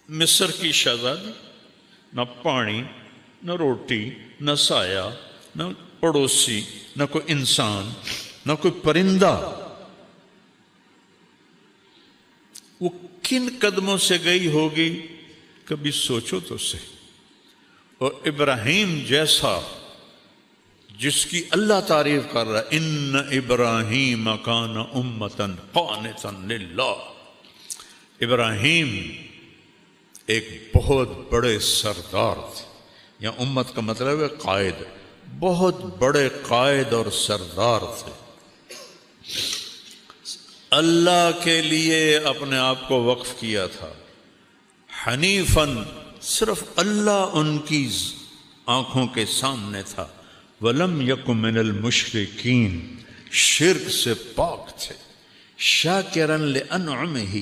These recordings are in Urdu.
مصر کی شہزادی، نہ پانی، نہ روٹی، نہ سایہ، نہ پڑوسی، نہ کوئی انسان، نہ کوئی پرندہ. وہ کن قدموں سے گئی ہوگی کبھی سوچو تو صحیح. اور ابراہیم جیسا جس کی اللہ تعریف کر رہا ہے، ان ابراہیم کان امتا قانتا للہ. ابراہیم ایک بہت بڑے سردار تھے. یا امت کا مطلب ہے قائد، بہت بڑے قائد اور سردار تھے. اللہ کے لیے اپنے آپ کو وقف کیا تھا. حنیفاً، صرف اللہ ان کی آنکھوں کے سامنے تھا. ولم یک من المشرکین، شرک سے پاک تھے. شاکرا لانعمہ،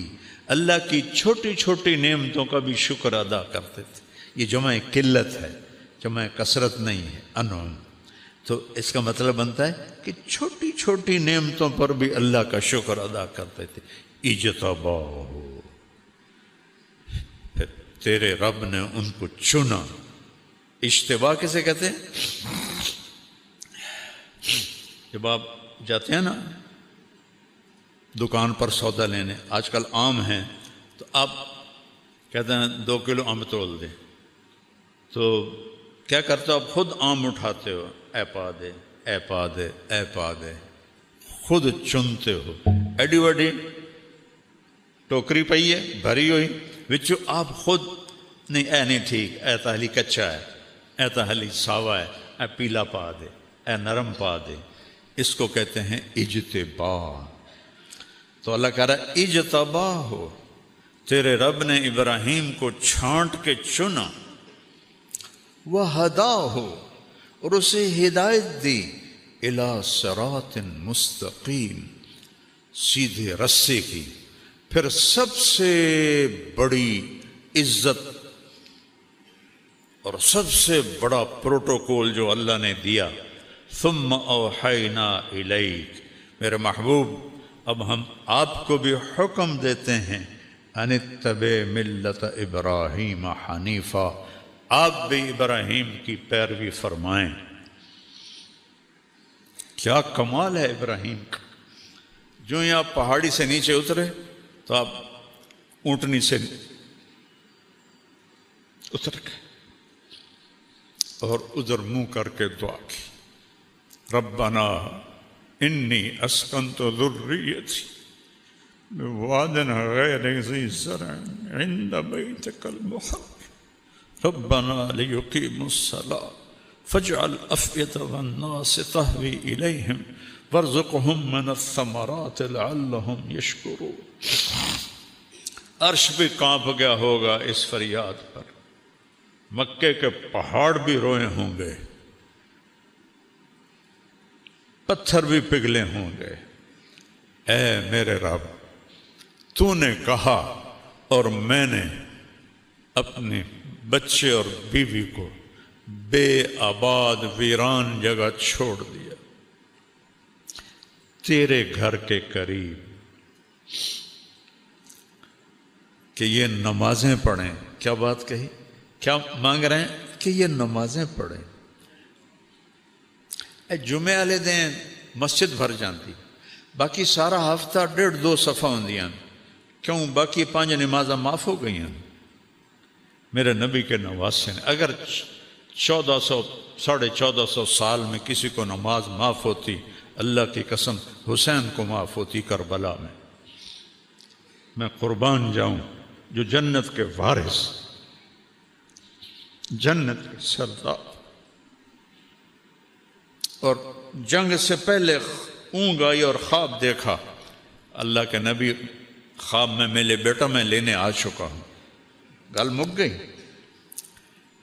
اللہ کی چھوٹی چھوٹی نعمتوں کا بھی شکر ادا کرتے تھے. یہ جمع قلت ہے، جمع کثرت نہیں ہے. انعم تو اس کا مطلب بنتا ہے کہ چھوٹی چھوٹی نعمتوں پر بھی اللہ کا شکر ادا کرتے تھے. اجتباہ، پھر تیرے رب نے ان کو چنا. اجتباہ کسے کہتے ہیں؟ جب آپ جاتے ہیں نا دکان پر سودا لینے، آج کل آم ہیں تو آپ کہتے ہیں 2 کلو آم تول دیں، تو کیا کرتے ہو؟ آپ خود آم اٹھاتے ہو، اے پا دے، اے پا دے، اے پا دے، خود چنتے ہو. ایڈی وڈی ٹوکری پئی ہے بھری ہوئی، وچوں آپ خود نہیں، اے نہیں ٹھیک، اے تاہلی کچا ہے، اے تاہلی ساوا ہے، اے پیلا پا دے، اے نرم پا دے. اس کو کہتے ہیں اجتباہ. تو اللہ کہہ رہا ہے اجتباہ ہو، تیرے رب نے ابراہیم کو چھانٹ کے چنا. وَہَدَاهُ، اور اسے ہدایت دی. اِلَى صِرَاطٍ مستقیم، سیدھے رستے کی. پھر سب سے بڑی عزت اور سب سے بڑا پروٹوکول جو اللہ نے دیا، ثم اوحینا الیک، میرے محبوب اب ہم آپ کو بھی حکم دیتے ہیں، ان اتبع ملت ابراہیم حنیفا، آپ بھی ابراہیم کی پیروی فرمائیں. کیا کمال ہے ابراہیم کا. جو ہی آپ پہاڑی سے نیچے اترے تو آپ اونٹنی سے اتر گئے اور ادھر منہ کر کے دعا کی، ربنا انی اسکنت ذریتی بواد غیر ذی زرع عند بیتک المحرم ربنا لیقیموا الصلاة فاجعل افئدة الناس تهوی الیہم وارزقهم من الثمرات لعلهم یشکرون. عرش بھی کانپ گیا ہوگا اس فریاد پر، مکے کے پہاڑ بھی روئے ہوں گے، پتھر بھی پگھلے ہوں گے. اے میرے رب، تو نے کہا اور میں نے اپنے بچے اور بیوی کو بے آباد ویران جگہ چھوڑ دیا تیرے گھر کے قریب کہ یہ نمازیں پڑھیں. کیا بات کہی، کیا مانگ رہے ہیں؟ کہ یہ نمازیں پڑھیں. جمعے والے دن مسجد بھر جاتی، باقی سارا ہفتہ 1.5-2 صفحہ ہوندیاں. کیوں؟ باقی 5 نمازاں معاف ہو گئی ہیں. میرے نبی کے نواسے نے اگر 1400 سال میں کسی کو نماز معاف ہوتی، اللہ کی قسم حسین کو معاف ہوتی کربلا میں. میں قربان جاؤں جو جنت کے وارث، جنت کے سردار، اور جنگ سے پہلے اونگ آئی اور خواب دیکھا. اللہ کے نبی خواب میں میرے بیٹا میں لینے آ چکا ہوں. گل مک گئی.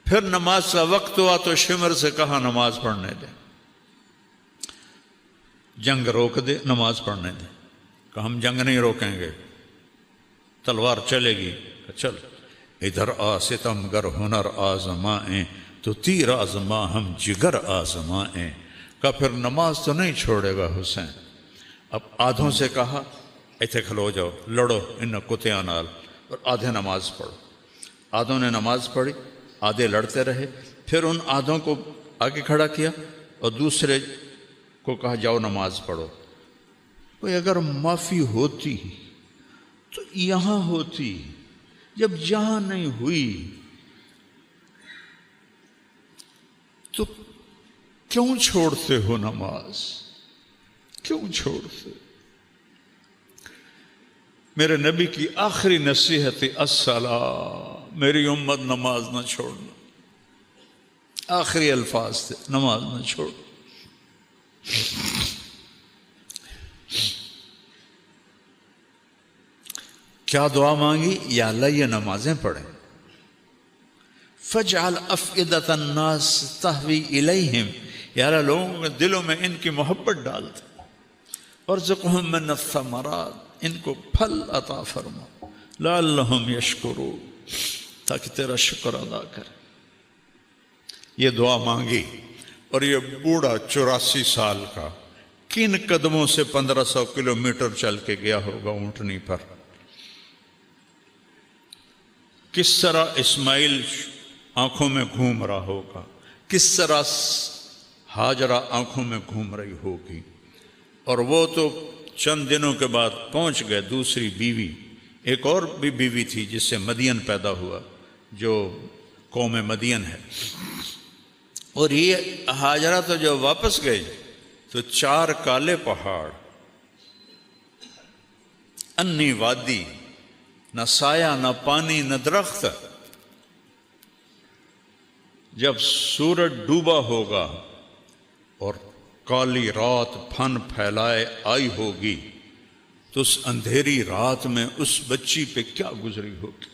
پھر نماز کا وقت ہوا تو شمر سے کہا نماز پڑھنے دے، جنگ روک دے، نماز پڑھنے دے. کہا ہم جنگ نہیں روکیں گے، تلوار چلے گی. چل ادھر آ ستم گر ہنر آزمائیں تو تیر آزما ہم جگر آزمائیں. کہا پھر نماز تو نہیں چھوڑے گا حسین. اب آدھوں سے کہا ایتھے کھلو جاؤ، لڑو ان کتیاں نال اور آدھے نماز پڑھو. آدھوں نے نماز پڑھی، آدھے لڑتے رہے، پھر ان آدھوں کو آگے کھڑا کیا اور دوسرے کو کہا جاؤ نماز پڑھو۔ کوئی اگر معافی ہوتی تو یہاں ہوتی، جب یہاں نہیں ہوئی تو کیوں چھوڑتے ہو نماز؟ کیوں چھوڑتے؟ میرے نبی کی آخری نصیحت الصلاۃ، میری امت نماز نہ چھوڑنا، آخری الفاظ تھے، نماز نہ چھوڑ۔ کیا دعا مانگی؟ یا اللہ یہ نمازیں پڑھیں، فَاجْعَلْ أَفْئِدَةَ النَّاسِ تَهْوِي إِلَيْهِمْ، یا اللہ لوگوں کے دلوں میں ان کی محبت ڈال دے، وَارْزُقْهُم مِّنَ الثَّمَرَاتِ، ان کو پھل عطا فرما، لَعَلَّهُمْ يَشْكُرُونَ، تاکہ تیرا شکر ادا کریں۔ یہ دعا مانگی، اور یہ بوڑھا 84 سال کا کن قدموں سے 1500 کلومیٹر چل کے گیا ہوگا اونٹنی پر، کس طرح اسماعیل آنکھوں میں گھوم رہا ہوگا، کس طرح ہاجرہ آنکھوں میں گھوم رہی ہوگی، اور وہ تو چند دنوں کے بعد پہنچ گئے دوسری بیوی، ایک اور بھی بیوی تھی جس سے مدین پیدا ہوا جو قوم مدین ہے، اور یہ ہاجرہ تو جب واپس گئی تو 4 کالے پہاڑ، انی وادی، نہ سایہ نہ پانی نہ درخت۔ جب سورج ڈوبا ہوگا اور کالی رات پھن پھیلائے آئی ہوگی تو اس اندھیری رات میں اس بچی پہ کیا گزری ہوگی؟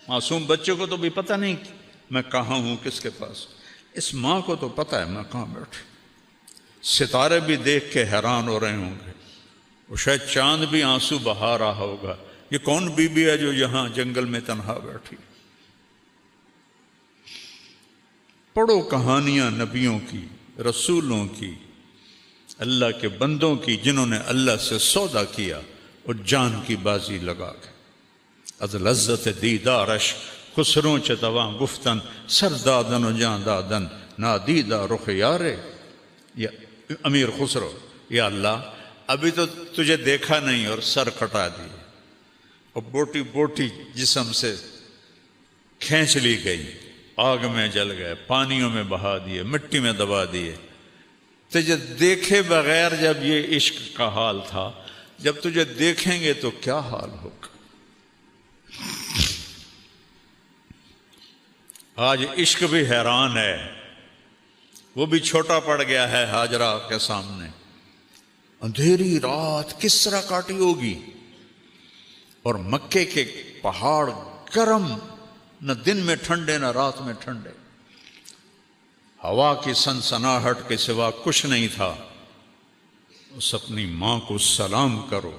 معصوم بچے کو تو بھی پتہ نہیں میں کہاں ہوں، کس کے پاس، اس ماں کو تو پتہ ہے میں کہاں بیٹھی۔ ستارے بھی دیکھ کے حیران ہو رہے ہوں گے، وہ شاید چاند بھی آنسو بہا رہا ہوگا، یہ کون بی بی ہے جو یہاں جنگل میں تنہا بیٹھی؟ پڑھو کہانیاں نبیوں کی، رسولوں کی، اللہ کے بندوں کی، جنہوں نے اللہ سے سودا کیا اور جان کی بازی لگا کے۔ از لذت دیدارش خسروں چتواں گفتن، سر دادن و جان دادن نادیدہ رخ یارے۔ یا امیر خسرو، یا اللہ ابھی تو تجھے دیکھا نہیں اور سر کٹا دیے، اور بوٹی بوٹی جسم سے کھینچ لی گئی، آگ میں جل گئے، پانیوں میں بہا دیے، مٹی میں دبا دیے۔ تجھے دیکھے بغیر جب یہ عشق کا حال تھا، جب تجھے دیکھیں گے تو کیا حال ہوگا؟ آج عشق بھی حیران ہے، وہ بھی چھوٹا پڑ گیا ہے ہاجرہ کے سامنے۔ اندھیری رات کس طرح کاٹی ہوگی، اور مکے کے پہاڑ گرم، نہ دن میں ٹھنڈے نہ رات میں ٹھنڈے، ہوا کی سنسناہٹ کے سوا کچھ نہیں تھا۔ اس اپنی ماں کو سلام کرو،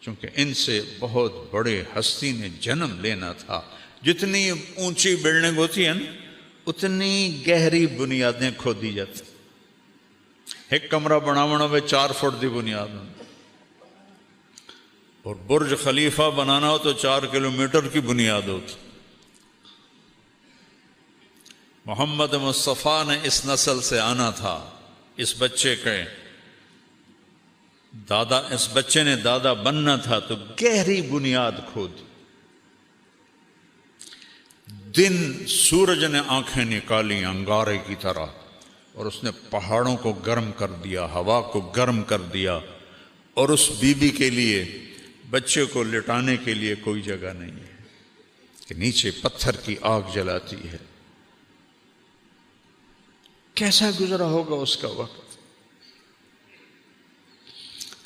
چونکہ ان سے بہت بڑے ہستی نے جنم لینا تھا۔ جتنی اونچی بلڈنگ ہوتی ہے نا، اتنی گہری بنیادیں کھودی جاتی۔ ایک کمرہ بناونا میں 4 فٹ دی بنیاد ہوں، اور برج خلیفہ بنانا ہو تو 4 کلومیٹر کی بنیاد ہوتی۔ محمد مصطفیٰ نے اس نسل سے آنا تھا، اس بچے کے دادا، اس بچے نے دادا بننا تھا، تو گہری بنیاد کھودی۔ دن سورج نے آنکھیں نکالی انگارے کی طرح، اور اس نے پہاڑوں کو گرم کر دیا، ہوا کو گرم کر دیا، اور اس بی بی کے لیے، بچے کو لٹانے کے لیے کوئی جگہ نہیں ہے کہ نیچے پتھر کی آگ جلاتی ہے۔ کیسا گزرا ہوگا اس کا وقت؟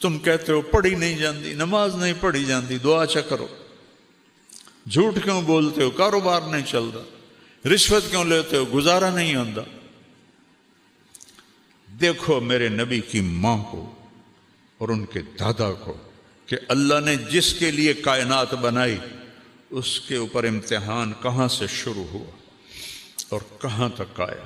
تم کہتے ہو پڑھی نہیں جاندی، نماز نہیں پڑھی جاندی، دعا چا کرو، جھوٹ کیوں بولتے ہو، کاروبار نہیں چلتا، رشوت کیوں لیتے ہو، گزارا نہیں آندا۔ دیکھو میرے نبی کی ماں کو اور ان کے دادا کو، کہ اللہ نے جس کے لیے کائنات بنائی اس کے اوپر امتحان کہاں سے شروع ہوا اور کہاں تک آیا۔